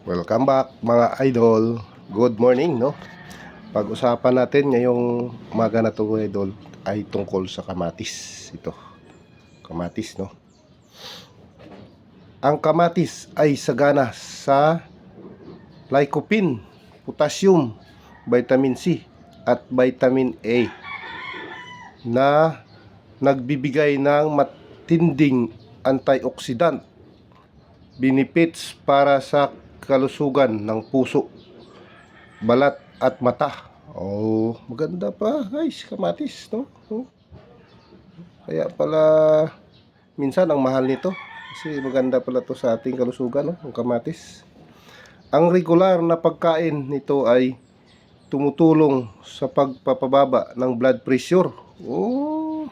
Welcome back mga idol. Good morning, no? Pag-usapan natin ngayong umaga na to, idol, ay tungkol sa kamatis. Ito, kamatis, no? Ang kamatis ay sagana sa lycopene, potassium, vitamin C at vitamin A na nagbibigay ng matinding antioxidant benefits para sa kalusugan ng puso, balat at mata. Oh, maganda pa guys, kamatis, no? Kaya pala minsan ang mahal nito kasi maganda pala to sa ating kalusugan, no? Ang kamatis. Ang regular na pagkain nito ay tumutulong sa pagpapababa ng blood pressure. Oh,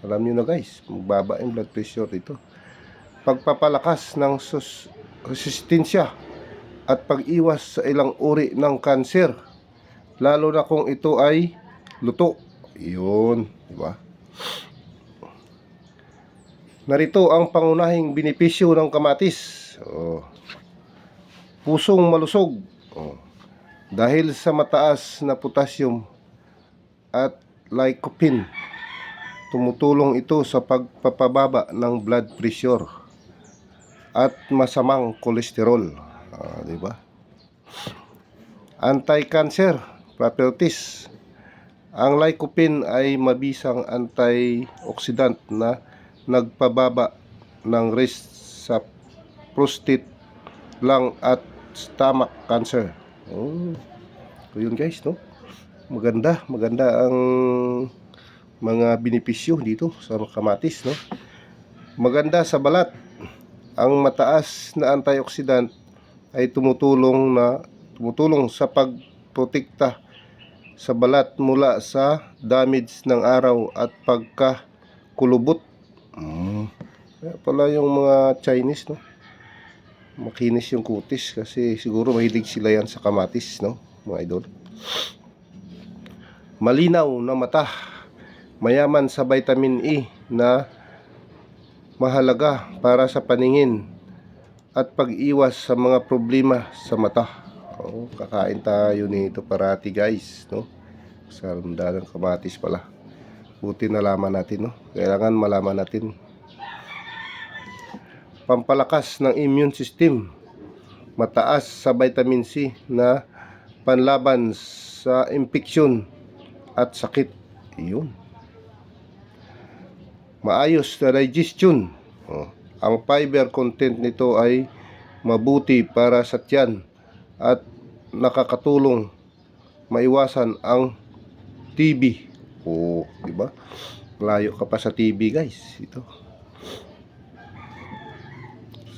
alam niyo na guys, magbaba yung blood pressure dito. Pagpapalakas ng resistensya at pag-iwas sa ilang uri ng kanser, lalo na kung ito ay luto. Yun, di ba? Narito ang pangunahing benepisyo ng kamatis. Pusong malusog. Dahil sa mataas na potassium at lycopene, tumutulong ito sa pagpapababa ng blood pressure at masamang kolesterol, di ba? Anti-cancer properties. Ang lycopene ay mabisang antioxidant na nagpababa ng risk sa prostate, lung at stomach cancer. So yun guys, no? Maganda ang mga benepisyo dito sa kamatis, no? Maganda sa balat. Ang mataas na antioxidant ay tumutulong sa pagprotekta sa balat mula sa damage ng araw at pagkakulubot. Kaya pala yung mga Chinese, no, makinis yung kutis kasi siguro mahilig sila yan sa kamatis, no, mga idol. Malinaw na mata. Mayaman sa vitamin E na mahalaga para sa paningin at pag-iwas sa mga problema sa mata. Kakain tayo nito parati guys, no? Sa ng kamatis pala. Buti nalaman natin, no? Kailangan malaman natin. Pampalakas ng immune system. Mataas sa vitamin C na panlaban sa infeksyon at sakit. Iyon. Maayos na digestion. Ang fiber content nito ay mabuti para sa tiyan at nakakatulong maiwasan ang TB. Di ba? Layo ka pa sa TB, guys. Ito.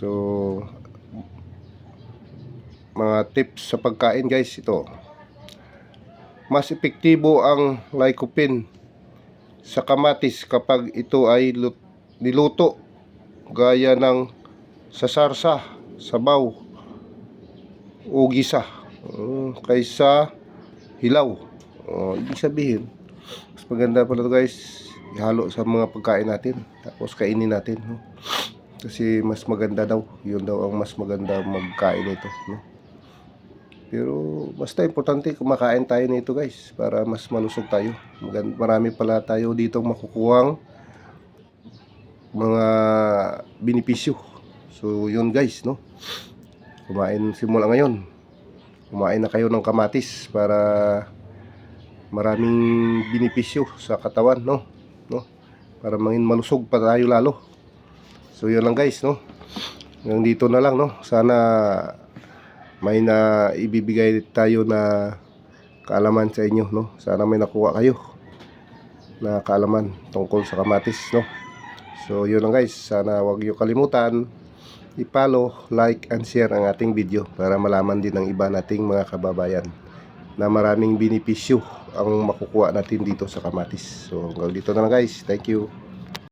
So, mga tips sa pagkain, guys, ito. Mas epektibo ang lycopene sa kamatis kapag ito ay niluto gaya ng sa sarsa, sabaw o gisa kaysa hilaw. Ibig sabihin, mas maganda pala ito guys, ihalo sa mga pagkain natin tapos kainin natin, no? Kasi mas maganda daw, yun daw ang mas maganda magkain ito, no? Pero basta importante kumakain tayo nito guys para mas malusog tayo. Marami pala tayo dito makukuhang mga benepisyo. So yun guys, no? Simula ngayon, kumain na kayo ng kamatis para maraming benepisyo sa katawan, no? Para maging malusog pa tayo lalo. So yun lang guys, no? Hanggang dito na lang, no? Sana may na ibibigay tayo na kaalaman sa inyo, no? Sana may nakuha kayo na kaalaman tungkol sa kamatis, no? So yun lang guys, sana wag niyo kalimutan i-follow, like and share ang ating video para malaman din ng iba nating mga kababayan na maraming benepisyo ang makukuha natin dito sa kamatis. So hanggang dito na lang guys, thank you.